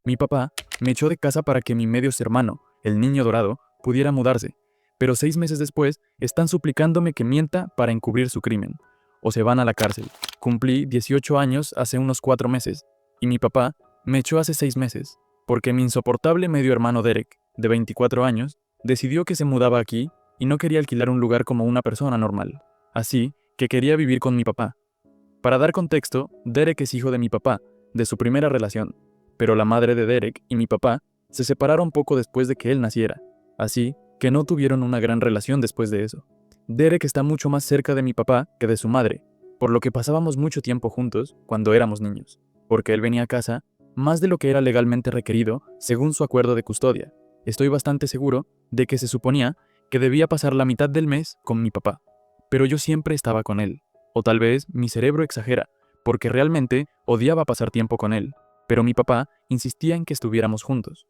Mi papá me echó de casa para que mi medio hermano, el niño dorado, pudiera mudarse, pero 6 meses después están suplicándome que mienta para encubrir su crimen, o se van a la cárcel. Cumplí 18 años hace unos 4 meses, y mi papá me echó hace 6 meses, porque mi insoportable medio hermano Derek, de 24 años, decidió que se mudaba aquí y no quería alquilar un lugar como una persona normal, así que quería vivir con mi papá. Para dar contexto, Derek es hijo de mi papá, de su primera relación, pero la madre de Derek y mi papá se separaron poco después de que él naciera, así que no tuvieron una gran relación después de eso. Derek está mucho más cerca de mi papá que de su madre, por lo que pasábamos mucho tiempo juntos cuando éramos niños, porque él venía a casa más de lo que era legalmente requerido según su acuerdo de custodia. Estoy bastante seguro de que se suponía que debía pasar la mitad del mes con mi papá, pero yo siempre estaba con él. O tal vez mi cerebro exagera, porque realmente odiaba pasar tiempo con él, pero mi papá insistía en que estuviéramos juntos.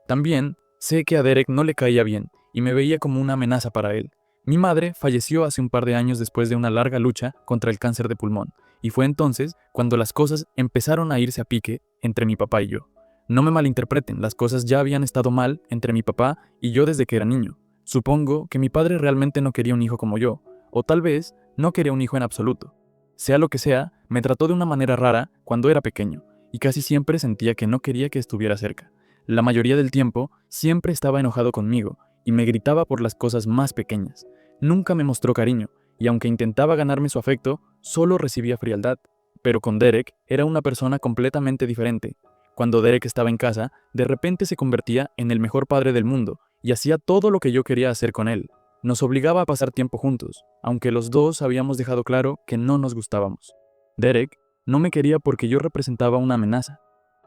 También sé que a Derek no le caía bien y me veía como una amenaza para él. Mi madre falleció hace un par de años después de una larga lucha contra el cáncer de pulmón, y fue entonces cuando las cosas empezaron a irse a pique entre mi papá y yo. No me malinterpreten, las cosas ya habían estado mal entre mi papá y yo desde que era niño. Supongo que mi padre realmente no quería un hijo como yo, o tal vez no quería un hijo en absoluto. Sea lo que sea, me trató de una manera rara cuando era pequeño, y casi siempre sentía que no quería que estuviera cerca. La mayoría del tiempo siempre estaba enojado conmigo y me gritaba por las cosas más pequeñas. Nunca me mostró cariño, y aunque intentaba ganarme su afecto, solo recibía frialdad. Pero con Derek era una persona completamente diferente. Cuando Derek estaba en casa, de repente se convertía en el mejor padre del mundo y hacía todo lo que yo quería hacer con él. Nos obligaba a pasar tiempo juntos, aunque los dos habíamos dejado claro que no nos gustábamos. Derek no me quería porque yo representaba una amenaza,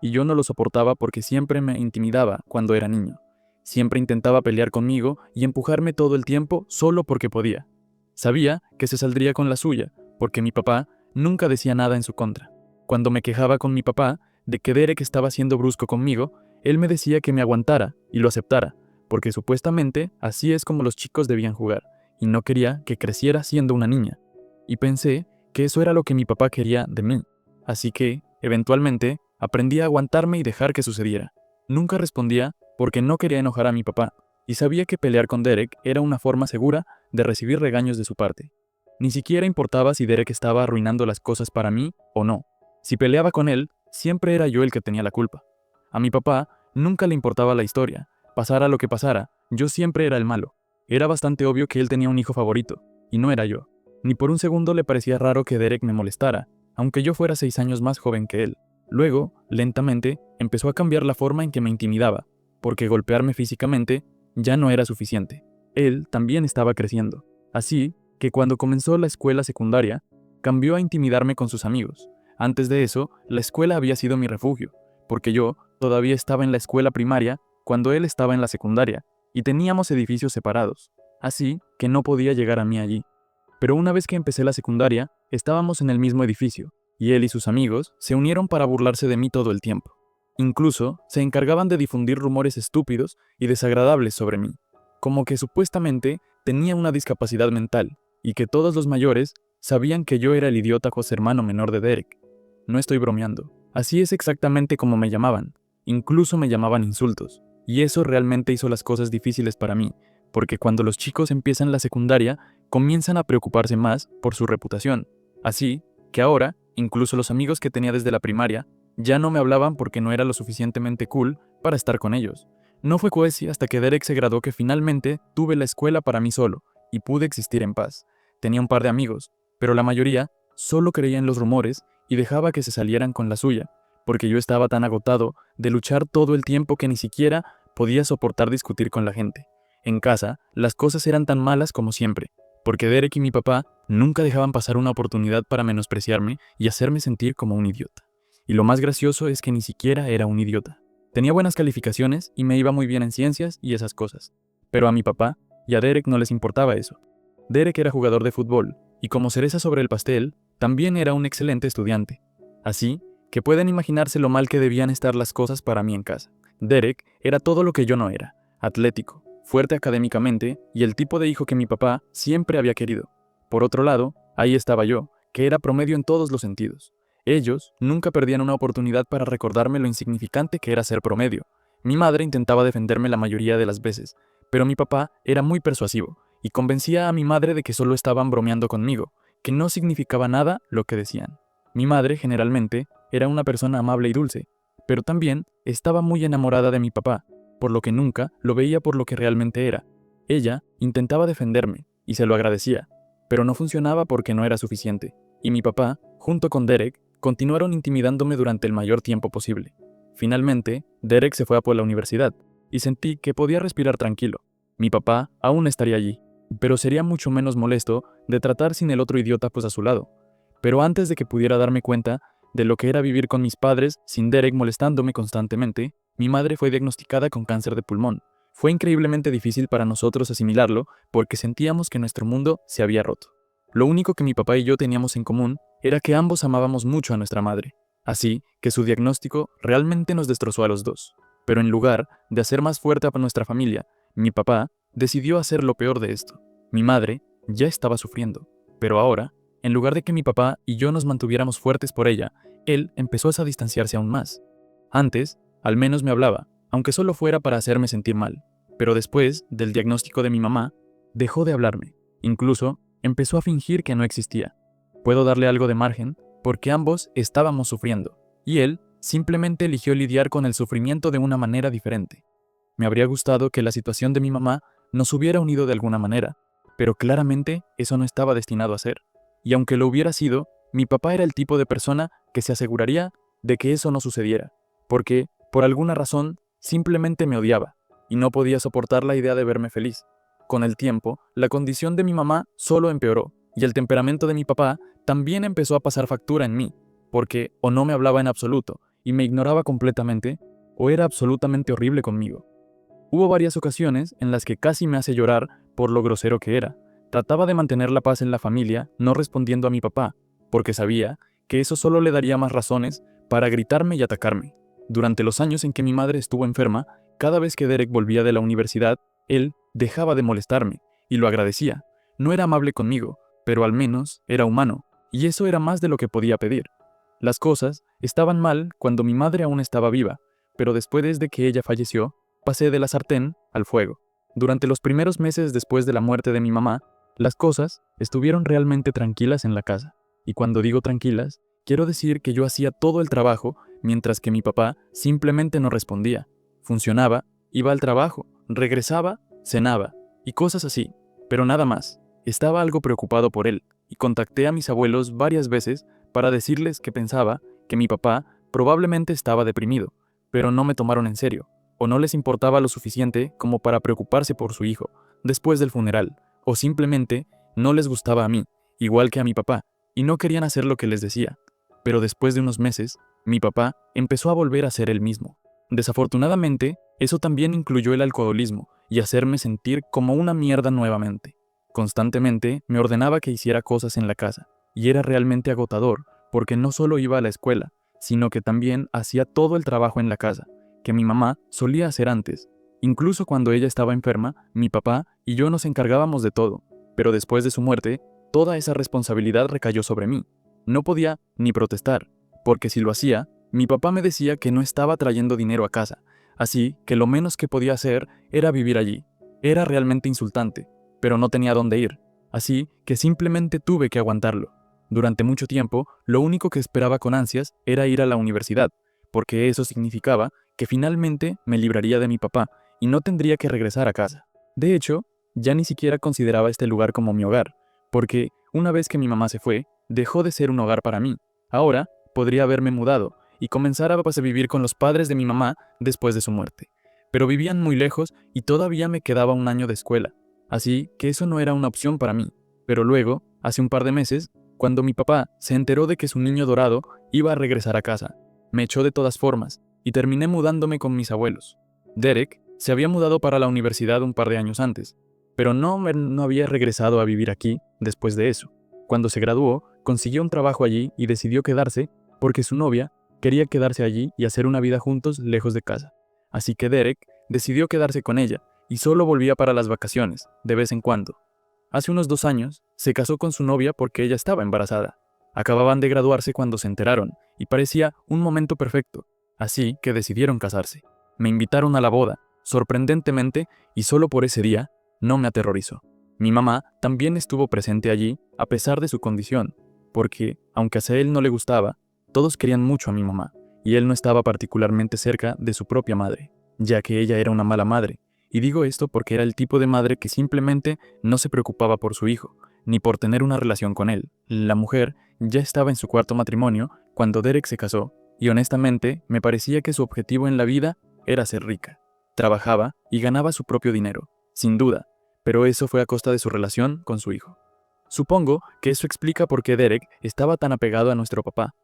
y yo no lo soportaba porque siempre me intimidaba cuando era niño. Siempre intentaba pelear conmigo y empujarme todo el tiempo solo porque podía. Sabía que se saldría con la suya, porque mi papá nunca decía nada en su contra. Cuando me quejaba con mi papá de que Derek estaba siendo brusco conmigo, él me decía que me aguantara y lo aceptara, porque supuestamente así es como los chicos debían jugar, y no quería que creciera siendo una niña. Y pensé que eso era lo que mi papá quería de mí. Así que, eventualmente, aprendí a aguantarme y dejar que sucediera. Nunca respondía porque no quería enojar a mi papá, y sabía que pelear con Derek era una forma segura de recibir regaños de su parte. Ni siquiera importaba si Derek estaba arruinando las cosas para mí o no. Si peleaba con él, siempre era yo el que tenía la culpa. A mi papá nunca le importaba la historia. Pasara lo que pasara, yo siempre era el malo. Era bastante obvio que él tenía un hijo favorito, y no era yo. Ni por un segundo le parecía raro que Derek me molestara, aunque yo fuera 6 años más joven que él. Luego, lentamente, empezó a cambiar la forma en que me intimidaba, porque golpearme físicamente ya no era suficiente. Él también estaba creciendo. Así que cuando comenzó la escuela secundaria, cambió a intimidarme con sus amigos. Antes de eso, la escuela había sido mi refugio, porque yo todavía estaba en la escuela primaria cuando él estaba en la secundaria, y teníamos edificios separados, así que no podía llegar a mí allí. Pero una vez que empecé la secundaria, estábamos en el mismo edificio, y él y sus amigos se unieron para burlarse de mí todo el tiempo. Incluso se encargaban de difundir rumores estúpidos y desagradables sobre mí, como que supuestamente tenía una discapacidad mental, y que todos los mayores sabían que yo era el idiota hermano menor de Derek. No estoy bromeando, así es exactamente como me llamaban. Incluso me llamaban insultos, y eso realmente hizo las cosas difíciles para mí, porque cuando los chicos empiezan la secundaria, comienzan a preocuparse más por su reputación. Así que ahora, incluso los amigos que tenía desde la primaria, ya no me hablaban porque no era lo suficientemente cool para estar con ellos. No fue cohesi hasta que Derek se graduó que finalmente tuve la escuela para mí solo, y pude existir en paz. Tenía un par de amigos, pero la mayoría solo creía en los rumores y dejaba que se salieran con la suya, porque yo estaba tan agotado de luchar todo el tiempo que ni siquiera podía soportar discutir con la gente. En casa, las cosas eran tan malas como siempre, porque Derek y mi papá nunca dejaban pasar una oportunidad para menospreciarme y hacerme sentir como un idiota. Y lo más gracioso es que ni siquiera era un idiota. Tenía buenas calificaciones y me iba muy bien en ciencias y esas cosas. Pero a mi papá y a Derek no les importaba eso. Derek era jugador de fútbol, y como cereza sobre el pastel, también era un excelente estudiante. Así que pueden imaginarse lo mal que debían estar las cosas para mí en casa. Derek era todo lo que yo no era: atlético, fuerte académicamente y el tipo de hijo que mi papá siempre había querido. Por otro lado, ahí estaba yo, que era promedio en todos los sentidos. Ellos nunca perdían una oportunidad para recordarme lo insignificante que era ser promedio. Mi madre intentaba defenderme la mayoría de las veces, pero mi papá era muy persuasivo y convencía a mi madre de que solo estaban bromeando conmigo, que no significaba nada lo que decían. Mi madre, generalmente, era una persona amable y dulce, pero también estaba muy enamorada de mi papá, por lo que nunca lo veía por lo que realmente era. Ella intentaba defenderme, y se lo agradecía, pero no funcionaba porque no era suficiente, y mi papá, junto con Derek, continuaron intimidándome durante el mayor tiempo posible. Finalmente, Derek se fue a por la universidad, y sentí que podía respirar tranquilo. Mi papá aún estaría allí, pero sería mucho menos molesto de tratar sin el otro idiota pues a su lado. Pero antes de que pudiera darme cuenta de lo que era vivir con mis padres sin Derek molestándome constantemente, mi madre fue diagnosticada con cáncer de pulmón. Fue increíblemente difícil para nosotros asimilarlo porque sentíamos que nuestro mundo se había roto. Lo único que mi papá y yo teníamos en común era que ambos amábamos mucho a nuestra madre, así que su diagnóstico realmente nos destrozó a los dos. Pero en lugar de hacer más fuerte a nuestra familia, mi papá decidió hacer lo peor de esto. Mi madre ya estaba sufriendo, pero ahora, en lugar de que mi papá y yo nos mantuviéramos fuertes por ella, él empezó a distanciarse aún más. Antes, al menos me hablaba, aunque solo fuera para hacerme sentir mal. Pero después del diagnóstico de mi mamá, dejó de hablarme. Incluso, empezó a fingir que no existía. Puedo darle algo de margen, porque ambos estábamos sufriendo, y él simplemente eligió lidiar con el sufrimiento de una manera diferente. Me habría gustado que la situación de mi mamá nos hubiera unido de alguna manera, pero claramente eso no estaba destinado a ser. Y aunque lo hubiera sido, mi papá era el tipo de persona que se aseguraría de que eso no sucediera, porque, por alguna razón, simplemente me odiaba, y no podía soportar la idea de verme feliz. Con el tiempo, la condición de mi mamá solo empeoró, y el temperamento de mi papá también empezó a pasar factura en mí, porque o no me hablaba en absoluto, y me ignoraba completamente, o era absolutamente horrible conmigo. Hubo varias ocasiones en las que casi me hace llorar por lo grosero que era. Trataba de mantener la paz en la familia, no respondiendo a mi papá, porque sabía que eso solo le daría más razones para gritarme y atacarme. Durante los años en que mi madre estuvo enferma, cada vez que Derek volvía de la universidad, él dejaba de molestarme, y lo agradecía. No era amable conmigo, pero al menos era humano, y eso era más de lo que podía pedir. Las cosas estaban mal cuando mi madre aún estaba viva, pero después de que ella falleció, pasé de la sartén al fuego. Durante los primeros meses después de la muerte de mi mamá, las cosas estuvieron realmente tranquilas en la casa. Y cuando digo tranquilas, quiero decir que yo hacía todo el trabajo, mientras que mi papá simplemente no respondía. Funcionaba, iba al trabajo, regresaba, cenaba, y cosas así, pero nada más. Estaba algo preocupado por él, y contacté a mis abuelos varias veces para decirles que pensaba que mi papá probablemente estaba deprimido, pero no me tomaron en serio, o no les importaba lo suficiente como para preocuparse por su hijo después del funeral, o simplemente no les gustaba a mí, igual que a mi papá, y no querían hacer lo que les decía. Pero después de unos meses, mi papá empezó a volver a ser el mismo. Desafortunadamente, eso también incluyó el alcoholismo y hacerme sentir como una mierda nuevamente. Constantemente me ordenaba que hiciera cosas en la casa, y era realmente agotador, porque no solo iba a la escuela, sino que también hacía todo el trabajo en la casa, que mi mamá solía hacer antes. Incluso cuando ella estaba enferma, mi papá y yo nos encargábamos de todo, pero después de su muerte, toda esa responsabilidad recayó sobre mí. No podía ni protestar, porque si lo hacía, mi papá me decía que no estaba trayendo dinero a casa, así que lo menos que podía hacer era vivir allí. Era realmente insultante, pero no tenía dónde ir, así que simplemente tuve que aguantarlo. Durante mucho tiempo, lo único que esperaba con ansias era ir a la universidad, porque eso significaba que finalmente me libraría de mi papá y no tendría que regresar a casa. De hecho, ya ni siquiera consideraba este lugar como mi hogar, porque una vez que mi mamá se fue, dejó de ser un hogar para mí. Ahora podría haberme mudado y comenzar a vivir con los padres de mi mamá después de su muerte. Pero vivían muy lejos y todavía me quedaba un año de escuela, así que eso no era una opción para mí. Pero luego, hace un par de meses, cuando mi papá se enteró de que su niño dorado iba a regresar a casa, me echó de todas formas y terminé mudándome con mis abuelos. Derek se había mudado para la universidad un par de años antes, pero no había regresado a vivir aquí después de eso. Cuando se graduó, consiguió un trabajo allí y decidió quedarse porque su novia quería quedarse allí y hacer una vida juntos lejos de casa. Así que Derek decidió quedarse con ella y solo volvía para las vacaciones, de vez en cuando. Hace unos 2 años, se casó con su novia porque ella estaba embarazada. Acababan de graduarse cuando se enteraron, y parecía un momento perfecto, así que decidieron casarse. Me invitaron a la boda, sorprendentemente, y solo por ese día, no me aterrorizó. Mi mamá también estuvo presente allí, a pesar de su condición, porque, aunque a él no le gustaba, todos querían mucho a mi mamá, y él no estaba particularmente cerca de su propia madre, ya que ella era una mala madre. Y digo esto porque era el tipo de madre que simplemente no se preocupaba por su hijo, ni por tener una relación con él. La mujer ya estaba en su cuarto matrimonio cuando Derek se casó, y honestamente me parecía que su objetivo en la vida era ser rica. Trabajaba y ganaba su propio dinero, sin duda, pero eso fue a costa de su relación con su hijo. Supongo que eso explica por qué Derek estaba tan apegado a nuestro papá.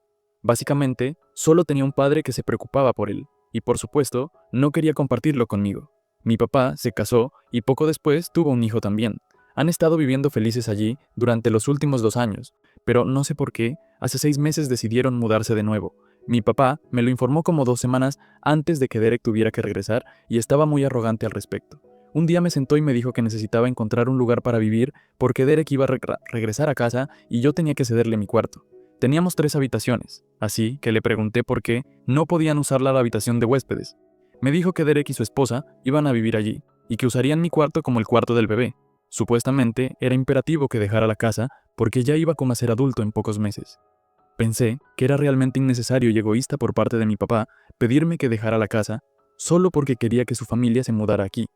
Básicamente, solo tenía un padre que se preocupaba por él, y por supuesto, no quería compartirlo conmigo. Mi papá se casó y poco después tuvo un hijo también. Han estado viviendo felices allí durante los últimos 2 años, pero no sé por qué, hace 6 meses decidieron mudarse de nuevo. Mi papá me lo informó como 2 semanas antes de que Derek tuviera que regresar y estaba muy arrogante al respecto. Un día me sentó y me dijo que necesitaba encontrar un lugar para vivir porque Derek iba a regresar a casa y yo tenía que cederle mi cuarto. Teníamos 3 habitaciones, así que le pregunté por qué no podían usarla la habitación de huéspedes. Me dijo que Derek y su esposa iban a vivir allí, y que usarían mi cuarto como el cuarto del bebé. Supuestamente era imperativo que dejara la casa porque ya iba como a ser adulto en pocos meses. Pensé que era realmente innecesario y egoísta por parte de mi papá pedirme que dejara la casa solo porque quería que su familia se mudara aquí.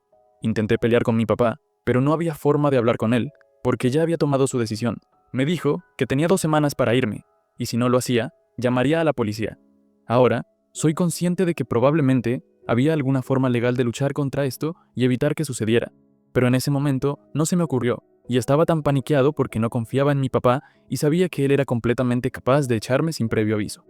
Intenté pelear con mi papá, pero no había forma de hablar con él, porque ya había tomado su decisión. Me dijo que tenía 2 semanas para irme, y si no lo hacía, llamaría a la policía. Ahora, soy consciente de que probablemente había alguna forma legal de luchar contra esto y evitar que sucediera, pero en ese momento no se me ocurrió, y estaba tan paniqueado porque no confiaba en mi papá y sabía que él era completamente capaz de echarme sin previo aviso.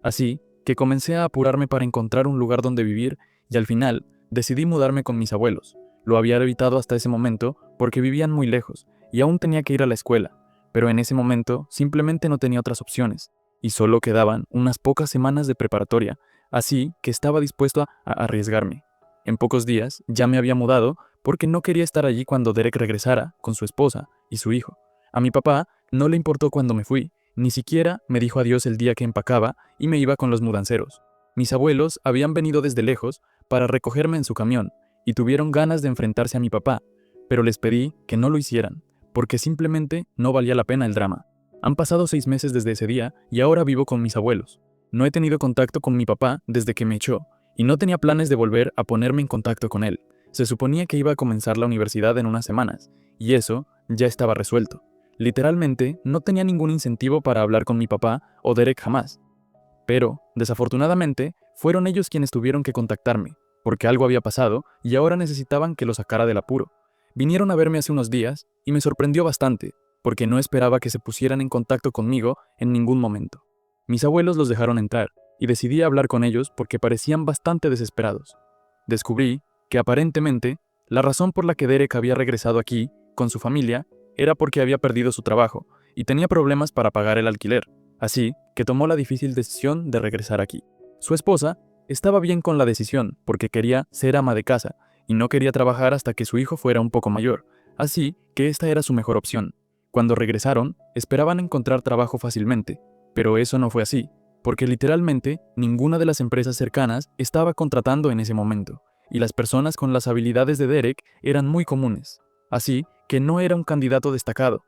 Así que comencé a apurarme para encontrar un lugar donde vivir y al final decidí mudarme con mis abuelos. Lo había evitado hasta ese momento porque vivían muy lejos y aún tenía que ir a la escuela, pero en ese momento simplemente no tenía otras opciones y solo quedaban unas pocas semanas de preparatoria, así que estaba dispuesto a arriesgarme. En pocos días ya me había mudado porque no quería estar allí cuando Derek regresara con su esposa y su hijo. A mi papá no le importó cuando me fui, ni siquiera me dijo adiós el día que empacaba y me iba con los mudanceros. Mis abuelos habían venido desde lejos para recogerme en su camión y tuvieron ganas de enfrentarse a mi papá, pero les pedí que no lo hicieran, porque simplemente no valía la pena el drama. Han pasado 6 meses desde ese día y ahora vivo con mis abuelos. No he tenido contacto con mi papá desde que me echó, y no tenía planes de volver a ponerme en contacto con él. Se suponía que iba a comenzar la universidad en unas semanas, y eso ya estaba resuelto. Literalmente, no tenía ningún incentivo para hablar con mi papá o Derek jamás. Pero, desafortunadamente, fueron ellos quienes tuvieron que contactarme, porque algo había pasado y ahora necesitaban que lo sacara del apuro. Vinieron a verme hace unos días y me sorprendió bastante, porque no esperaba que se pusieran en contacto conmigo en ningún momento. Mis abuelos los dejaron entrar y decidí hablar con ellos porque parecían bastante desesperados. Descubrí que aparentemente la razón por la que Derek había regresado aquí con su familia era porque había perdido su trabajo y tenía problemas para pagar el alquiler, así que tomó la difícil decisión de regresar aquí. Su esposa estaba bien con la decisión porque quería ser ama de casa y no quería trabajar hasta que su hijo fuera un poco mayor, así que esta era su mejor opción. Cuando regresaron, esperaban encontrar trabajo fácilmente, pero eso no fue así, porque literalmente ninguna de las empresas cercanas estaba contratando en ese momento, y las personas con las habilidades de Derek eran muy comunes, así que no era un candidato destacado.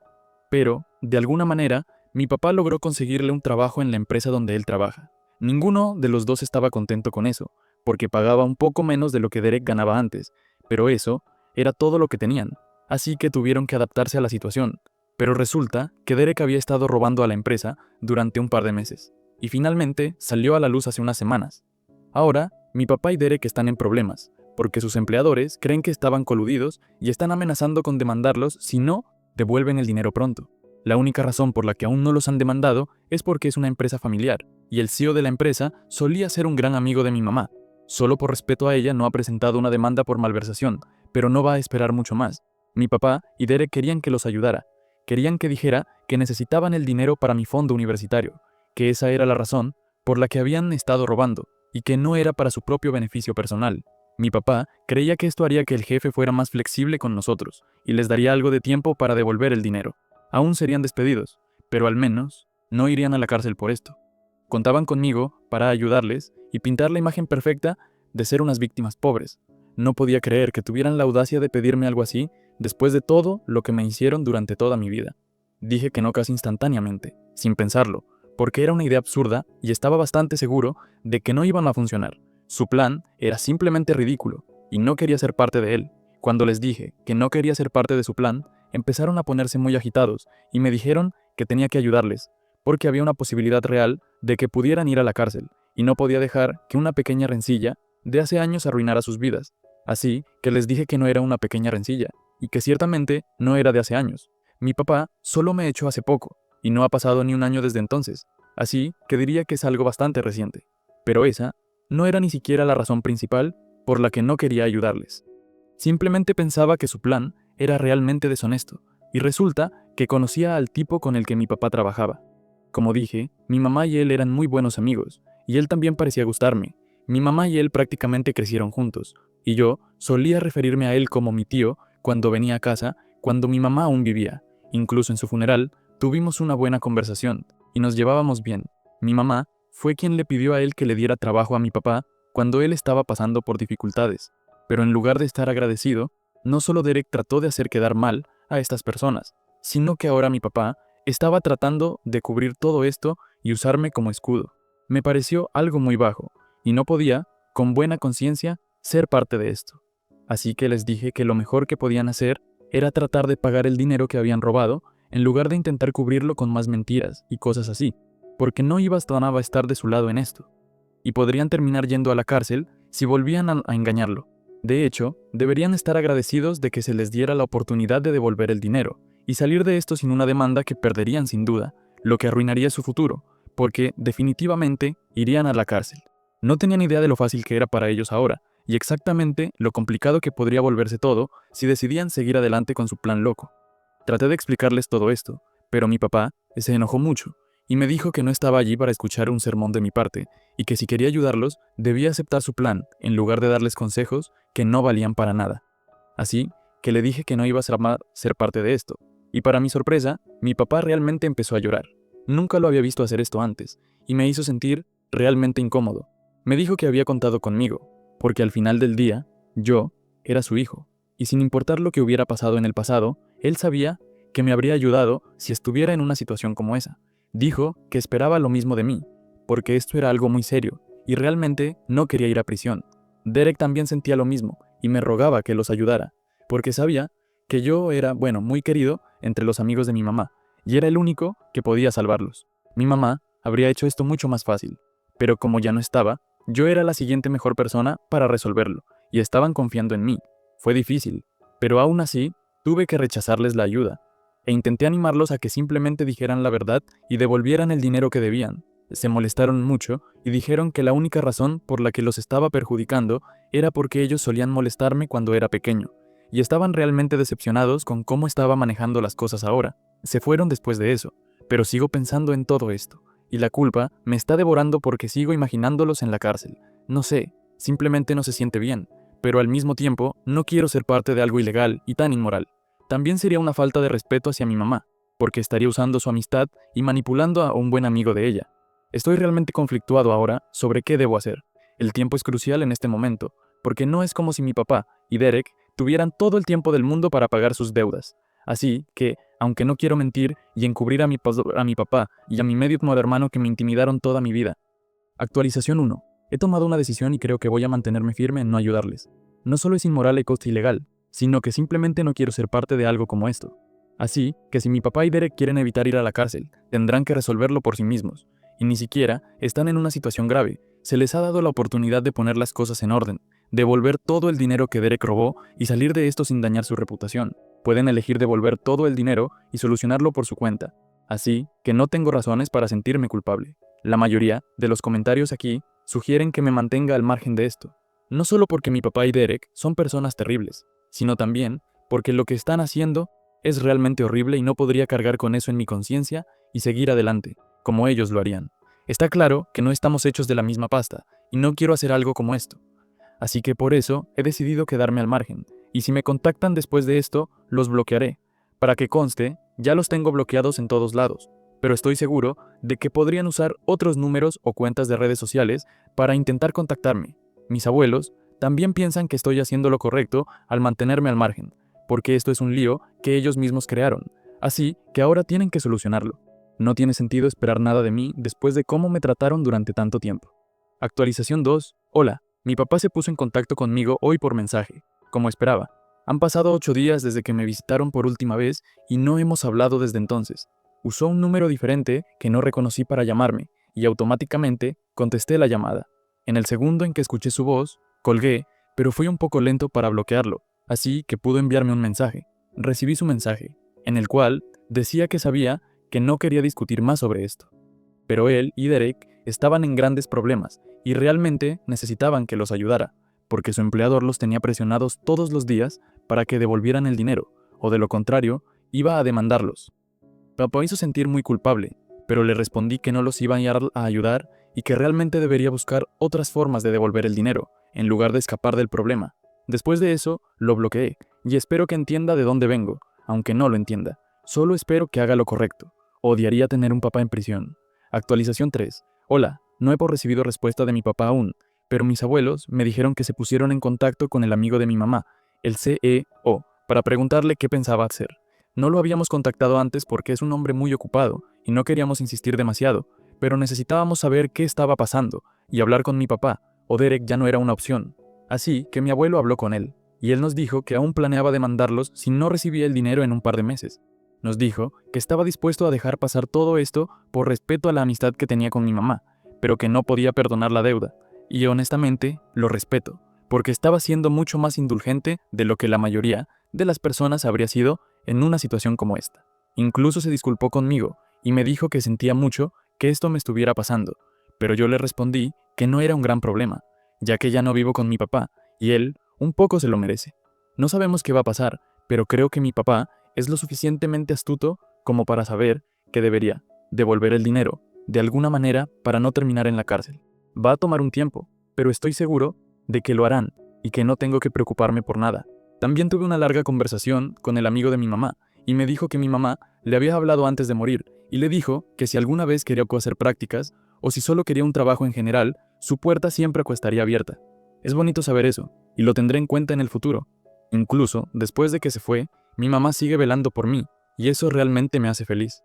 Pero, de alguna manera, mi papá logró conseguirle un trabajo en la empresa donde él trabaja. Ninguno de los dos estaba contento con eso, porque pagaba un poco menos de lo que Derek ganaba antes, pero eso era todo lo que tenían, así que tuvieron que adaptarse a la situación. Pero resulta que Derek había estado robando a la empresa durante un par de meses, y finalmente salió a la luz hace unas semanas. Ahora, mi papá y Derek están en problemas, porque sus empleadores creen que estaban coludidos y están amenazando con demandarlos si no devuelven el dinero pronto. La única razón por la que aún no los han demandado es porque es una empresa familiar, y el CEO de la empresa solía ser un gran amigo de mi mamá. Solo por respeto a ella no ha presentado una demanda por malversación, pero no va a esperar mucho más. Mi papá y Derek querían que los ayudara. Querían que dijera que necesitaban el dinero para mi fondo universitario, que esa era la razón por la que habían estado robando, y que no era para su propio beneficio personal. Mi papá creía que esto haría que el jefe fuera más flexible con nosotros, y les daría algo de tiempo para devolver el dinero. Aún serían despedidos, pero al menos no irían a la cárcel por esto. Contaban conmigo para ayudarles y pintar la imagen perfecta de ser unas víctimas pobres. No podía creer que tuvieran la audacia de pedirme algo así después de todo lo que me hicieron durante toda mi vida. Dije que no casi instantáneamente, sin pensarlo, porque era una idea absurda y estaba bastante seguro de que no iban a funcionar. Su plan era simplemente ridículo y no quería ser parte de él. Cuando les dije que no quería ser parte de su plan, empezaron a ponerse muy agitados y me dijeron que tenía que ayudarles, porque había una posibilidad real de que pudieran ir a la cárcel, y no podía dejar que una pequeña rencilla de hace años arruinara sus vidas. Así que les dije que no era una pequeña rencilla, y que ciertamente no era de hace años. Mi papá solo me echó hace poco, y no ha pasado ni un año desde entonces, así que diría que es algo bastante reciente. Pero esa no era ni siquiera la razón principal por la que no quería ayudarles. Simplemente pensaba que su plan era realmente deshonesto, y resulta que conocía al tipo con el que mi papá trabajaba. Como dije, mi mamá y él eran muy buenos amigos, y él también parecía gustarme. Mi mamá y él prácticamente crecieron juntos, y yo solía referirme a él como mi tío cuando venía a casa, cuando mi mamá aún vivía. Incluso en su funeral, tuvimos una buena conversación, y nos llevábamos bien. Mi mamá fue quien le pidió a él que le diera trabajo a mi papá cuando él estaba pasando por dificultades. Pero en lugar de estar agradecido, no solo Derek trató de hacer quedar mal a estas personas, sino que ahora mi papá estaba tratando de cubrir todo esto y usarme como escudo. Me pareció algo muy bajo, y no podía, con buena conciencia, ser parte de esto. Así que les dije que lo mejor que podían hacer era tratar de pagar el dinero que habían robado, en lugar de intentar cubrirlo con más mentiras y cosas así, porque no iba a estar de su lado en esto, y podrían terminar yendo a la cárcel si volvían a engañarlo. De hecho, deberían estar agradecidos de que se les diera la oportunidad de devolver el dinero, y salir de esto sin una demanda que perderían sin duda, lo que arruinaría su futuro, porque definitivamente irían a la cárcel. No tenían idea de lo fácil que era para ellos ahora, y exactamente lo complicado que podría volverse todo si decidían seguir adelante con su plan loco. Traté de explicarles todo esto, pero mi papá se enojó mucho, y me dijo que no estaba allí para escuchar un sermón de mi parte, y que si quería ayudarlos, debía aceptar su plan, en lugar de darles consejos que no valían para nada. Así que le dije que no iba a ser parte de esto, y para mi sorpresa, mi papá realmente empezó a llorar. Nunca lo había visto hacer esto antes, y me hizo sentir realmente incómodo. Me dijo que había contado conmigo, porque al final del día, yo era su hijo, y sin importar lo que hubiera pasado en el pasado, él sabía que me habría ayudado si estuviera en una situación como esa. Dijo que esperaba lo mismo de mí, porque esto era algo muy serio, y realmente no quería ir a prisión. Derek también sentía lo mismo, y me rogaba que los ayudara, porque sabía que yo era, bueno, muy querido entre los amigos de mi mamá, y era el único que podía salvarlos. Mi mamá habría hecho esto mucho más fácil, pero como ya no estaba, yo era la siguiente mejor persona para resolverlo, y estaban confiando en mí. Fue difícil, pero aún así, tuve que rechazarles la ayuda, e intenté animarlos a que simplemente dijeran la verdad y devolvieran el dinero que debían. Se molestaron mucho y dijeron que la única razón por la que los estaba perjudicando era porque ellos solían molestarme cuando era pequeño, y estaban realmente decepcionados con cómo estaba manejando las cosas ahora. Se fueron después de eso, pero sigo pensando en todo esto, y la culpa me está devorando porque sigo imaginándolos en la cárcel. No sé, simplemente no se siente bien, pero al mismo tiempo no quiero ser parte de algo ilegal y tan inmoral. También sería una falta de respeto hacia mi mamá, porque estaría usando su amistad y manipulando a un buen amigo de ella. Estoy realmente conflictuado ahora sobre qué debo hacer. El tiempo es crucial en este momento, porque no es como si mi papá y Derek tuvieran todo el tiempo del mundo para pagar sus deudas. Así que, aunque no quiero mentir y encubrir a mi papá y a mi medio hermano que me intimidaron toda mi vida. Actualización 1. He tomado una decisión y creo que voy a mantenerme firme en no ayudarles. No solo es inmoral y coste ilegal, sino que simplemente no quiero ser parte de algo como esto. Así que si mi papá y Derek quieren evitar ir a la cárcel, tendrán que resolverlo por sí mismos. Y ni siquiera están en una situación grave. Se les ha dado la oportunidad de poner las cosas en orden, devolver todo el dinero que Derek robó y salir de esto sin dañar su reputación. Pueden elegir devolver todo el dinero y solucionarlo por su cuenta. Así que no tengo razones para sentirme culpable. La mayoría de los comentarios aquí sugieren que me mantenga al margen de esto. No solo porque mi papá y Derek son personas terribles, sino también porque lo que están haciendo es realmente horrible y no podría cargar con eso en mi conciencia y seguir adelante, como ellos lo harían. Está claro que no estamos hechos de la misma pasta, y no quiero hacer algo como esto. Así que por eso he decidido quedarme al margen, y si me contactan después de esto, los bloquearé. Para que conste, ya los tengo bloqueados en todos lados. pero estoy seguro de que podrían usar otros números o cuentas de redes sociales para intentar contactarme. Mis abuelos también piensan que estoy haciendo lo correcto al mantenerme al margen, porque esto es un lío que ellos mismos crearon, así que ahora tienen que solucionarlo. No tiene sentido esperar nada de mí después de cómo me trataron durante tanto tiempo. Actualización 2. Hola, mi papá se puso en contacto conmigo hoy por mensaje, como esperaba. Han pasado 8 días desde que me visitaron por última vez y no hemos hablado desde entonces. Usó un número diferente que no reconocí para llamarme y automáticamente contesté la llamada. En el segundo en que escuché su voz, colgué, pero fui un poco lento para bloquearlo, así que pudo enviarme un mensaje. Recibí su mensaje, en el cual decía que sabía que no quería discutir más sobre esto. Pero él y Derek estaban en grandes problemas y realmente necesitaban que los ayudara, porque su empleador los tenía presionados todos los días para que devolvieran el dinero, o de lo contrario, iba a demandarlos. Papá hizo sentir muy culpable, pero le respondí que no los iba a ayudar y que realmente debería buscar otras formas de devolver el dinero, en lugar de escapar del problema. Después de eso, lo bloqueé, y espero que entienda de dónde vengo, aunque no lo entienda. Solo espero que haga lo correcto. Odiaría tener un papá en prisión. Actualización 3. Hola, no he recibido respuesta de mi papá aún, pero mis abuelos me dijeron que se pusieron en contacto con el amigo de mi mamá, el CEO, para preguntarle qué pensaba hacer. No lo habíamos contactado antes porque es un hombre muy ocupado y no queríamos insistir demasiado, pero necesitábamos saber qué estaba pasando y hablar con mi papá, o Derek ya no era una opción. Así que mi abuelo habló con él, y él nos dijo que aún planeaba demandarlos si no recibía el dinero en un par de meses. Nos dijo que estaba dispuesto a dejar pasar todo esto por respeto a la amistad que tenía con mi mamá, pero que no podía perdonar la deuda, y honestamente lo respeto, porque estaba siendo mucho más indulgente de lo que la mayoría de las personas habría sido en una situación como esta. Incluso se disculpó conmigo y me dijo que sentía mucho que esto me estuviera pasando, pero yo le respondí que no era un gran problema, ya que ya no vivo con mi papá y él un poco se lo merece. No sabemos qué va a pasar, pero creo que mi papá es lo suficientemente astuto como para saber que debería devolver el dinero de alguna manera para no terminar en la cárcel. Va a tomar un tiempo, pero estoy seguro de que lo harán y que no tengo que preocuparme por nada. También tuve una larga conversación con el amigo de mi mamá y me dijo que mi mamá le había hablado antes de morir y le dijo que si alguna vez quería hacer prácticas o si solo quería un trabajo en general, su puerta siempre estaría abierta. Es bonito saber eso y lo tendré en cuenta en el futuro. Incluso después de que se fue, mi mamá sigue velando por mí y eso realmente me hace feliz.